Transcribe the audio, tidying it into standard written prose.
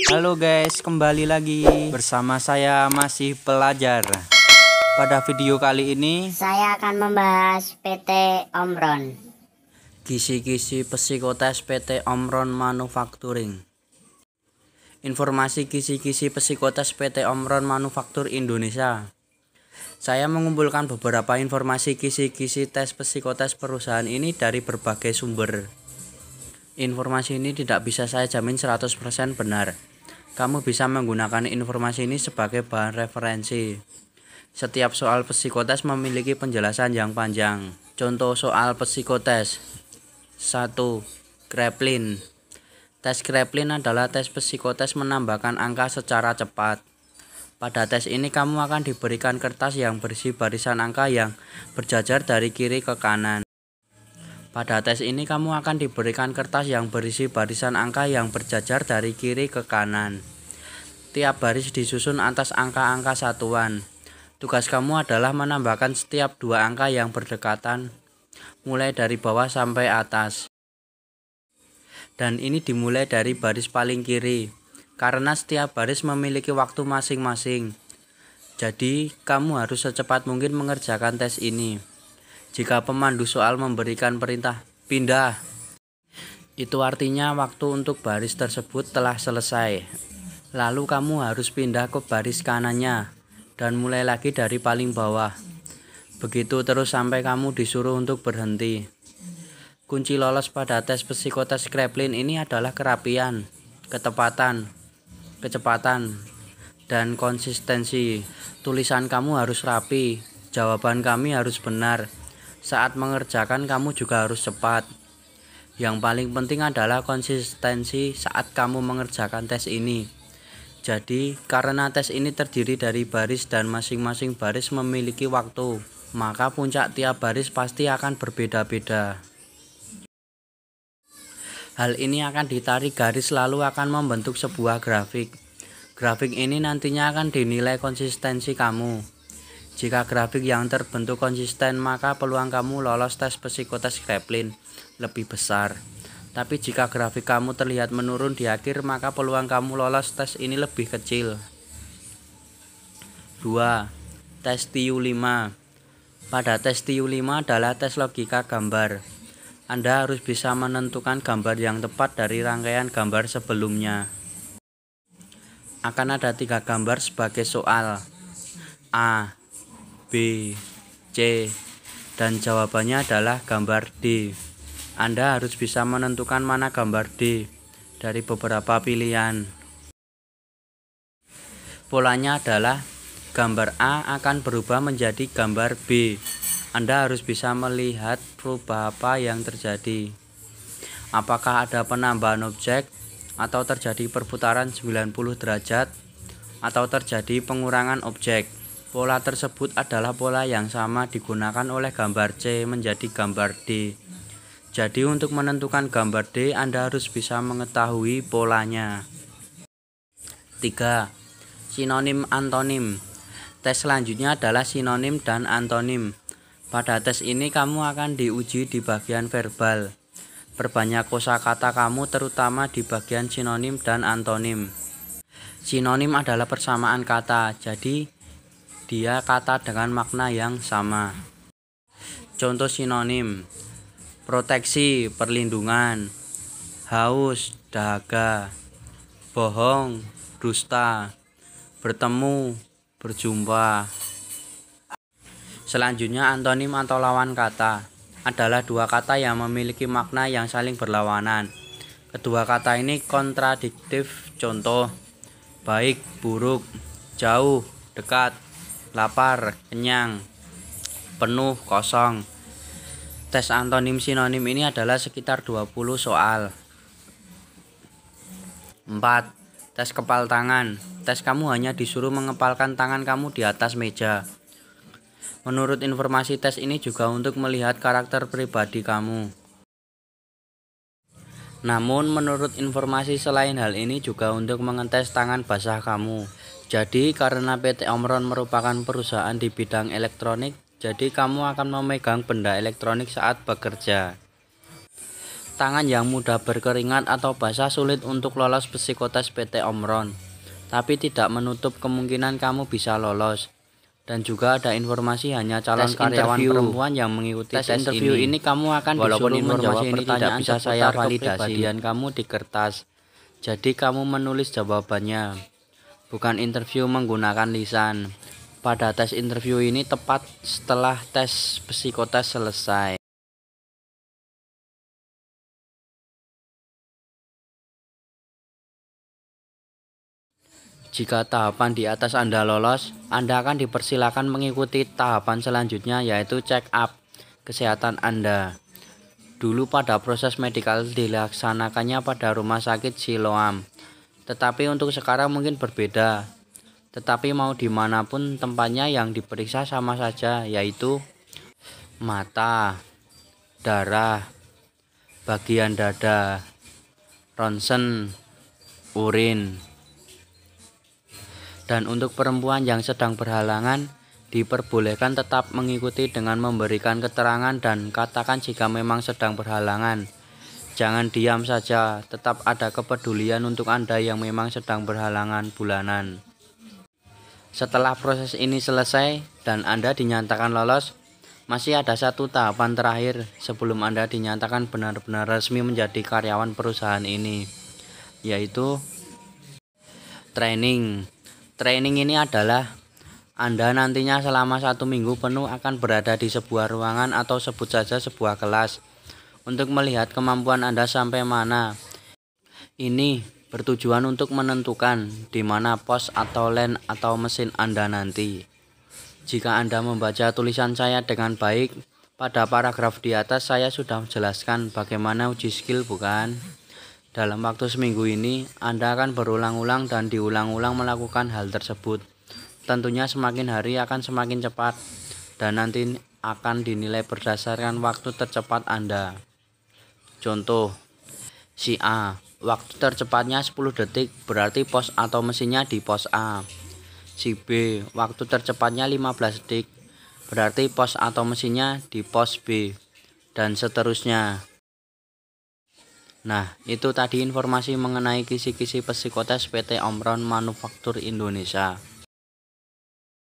Halo guys, kembali lagi bersama saya masih pelajar. Pada video kali ini saya akan membahas PT Omron. Kisi-kisi psikotes PT Omron Manufacturing. Informasi kisi-kisi psikotes PT Omron Manufaktur Indonesia. Saya mengumpulkan beberapa informasi kisi-kisi tes psikotes perusahaan ini dari berbagai sumber. Informasi ini tidak bisa saya jamin 100% benar. Kamu bisa menggunakan informasi ini sebagai bahan referensi. Setiap soal psikotes memiliki penjelasan yang panjang. Contoh soal psikotes. 1. Kraepelin. Tes Kraepelin adalah tes psikotes menambahkan angka secara cepat. Pada tes ini kamu akan diberikan kertas yang berisi barisan angka yang berjajar dari kiri ke kanan. Pada tes ini kamu akan diberikan kertas yang berisi barisan angka yang berjajar dari kiri ke kanan. Tiap baris disusun atas angka-angka satuan. Tugas kamu adalah menambahkan setiap dua angka yang berdekatan, mulai dari bawah sampai atas. Dan ini dimulai dari baris paling kiri, karena setiap baris memiliki waktu masing-masing. Jadi, kamu harus secepat mungkin mengerjakan tes ini. Jika pemandu soal memberikan perintah pindah, itu artinya waktu untuk baris tersebut telah selesai. Lalu kamu harus pindah ke baris kanannya dan mulai lagi dari paling bawah. Begitu terus sampai kamu disuruh untuk berhenti. Kunci lolos pada tes psikotes Kraepelin ini adalah kerapian, ketepatan, kecepatan, dan konsistensi. Tulisan kamu harus rapi, jawaban kami harus benar. Saat mengerjakan kamu juga harus cepat. Yang paling penting adalah konsistensi saat kamu mengerjakan tes ini. Jadi, karena tes ini terdiri dari baris dan masing-masing baris memiliki waktu, maka puncak tiap baris pasti akan berbeda-beda. Hal ini akan ditarik garis lalu akan membentuk sebuah grafik. Grafik ini nantinya akan dinilai konsistensi kamu. Jika grafik yang terbentuk konsisten, maka peluang kamu lolos tes psikotes Kraepelin lebih besar. Tapi jika grafik kamu terlihat menurun di akhir, maka peluang kamu lolos tes ini lebih kecil. 2. Tes TIU5. Pada tes TIU5 adalah tes logika gambar. Anda harus bisa menentukan gambar yang tepat dari rangkaian gambar sebelumnya. Akan ada 3 gambar sebagai soal. A, B, C, dan jawabannya adalah gambar D. Anda harus bisa menentukan mana gambar D dari beberapa pilihan. Polanya adalah gambar A akan berubah menjadi gambar B. Anda harus bisa melihat perubahan apa yang terjadi. Apakah ada penambahan objek, atau terjadi perputaran 90 derajat, atau terjadi pengurangan objek. Pola tersebut adalah pola yang sama digunakan oleh gambar C menjadi gambar D. Jadi untuk menentukan gambar D, Anda harus bisa mengetahui polanya. 3. Sinonim antonim. Tes selanjutnya adalah sinonim dan antonim. Pada tes ini kamu akan diuji di bagian verbal. Perbanyak kosakata kamu terutama di bagian sinonim dan antonim. Sinonim adalah persamaan kata, jadi dia kata dengan makna yang sama. Contoh sinonim: proteksi, perlindungan; haus, dahaga; bohong, dusta; bertemu, berjumpa. Selanjutnya antonim atau lawan kata adalah dua kata yang memiliki makna yang saling berlawanan. Kedua kata ini kontradiktif. Contoh: baik, buruk; jauh, dekat; lapar, kenyang; penuh, kosong. Tes antonim sinonim ini adalah sekitar 20 soal. 4. Tes kepal tangan. Tes kamu hanya disuruh mengepalkan tangan kamu di atas meja. Menurut informasi tes ini juga untuk melihat karakter pribadi kamu. Namun menurut informasi selain hal ini juga untuk mengetes tangan basah kamu. Jadi karena PT Omron merupakan perusahaan di bidang elektronik, jadi kamu akan memegang benda elektronik saat bekerja. Tangan yang mudah berkeringat atau basah sulit untuk lolos psikotes PT Omron, tapi tidak menutup kemungkinan kamu bisa lolos. Dan juga ada informasi hanya calon karyawan perempuan yang mengikuti tes interview ini kamu akan disuruh menjawab pertanyaan tidak bisa saya validasi kepribadian kamu di kertas. Jadi kamu menulis jawabannya, bukan interview menggunakan lisan. Pada tes interview ini tepat setelah tes psikotes selesai. Jika tahapan di atas Anda lolos, Anda akan dipersilakan mengikuti tahapan selanjutnya, yaitu check up kesehatan Anda. Dulu pada proses medikal dilaksanakannya pada Rumah Sakit Siloam, tetapi untuk sekarang mungkin berbeda. Tetapi mau dimanapun tempatnya yang diperiksa sama saja, yaitu mata, darah, bagian dada, ronsen, urin. Dan untuk perempuan yang sedang berhalangan, diperbolehkan tetap mengikuti dengan memberikan keterangan dan katakan jika memang sedang berhalangan. Jangan diam saja, tetap ada kepedulian untuk Anda yang memang sedang berhalangan bulanan. Setelah proses ini selesai dan Anda dinyatakan lolos, masih ada satu tahapan terakhir sebelum Anda dinyatakan benar-benar resmi menjadi karyawan perusahaan ini, yaitu training. Training ini adalah Anda nantinya selama 1 minggu penuh akan berada di sebuah ruangan atau sebut saja sebuah kelas untuk melihat kemampuan Anda sampai mana. Ini bertujuan untuk menentukan di mana pos atau lane atau mesin Anda nanti. Jika Anda membaca tulisan saya dengan baik, pada paragraf di atas saya sudah menjelaskan bagaimana uji skill, bukan? Dalam waktu seminggu ini, Anda akan berulang-ulang dan diulang-ulang melakukan hal tersebut. Tentunya semakin hari akan semakin cepat, dan nanti akan dinilai berdasarkan waktu tercepat Anda. Contoh, si A, waktu tercepatnya 10 detik, berarti pos atau mesinnya di pos A. Si B, waktu tercepatnya 15 detik, berarti pos atau mesinnya di pos B, dan seterusnya. Nah, itu tadi informasi mengenai kisi-kisi psikotes PT Omron Manufaktur Indonesia.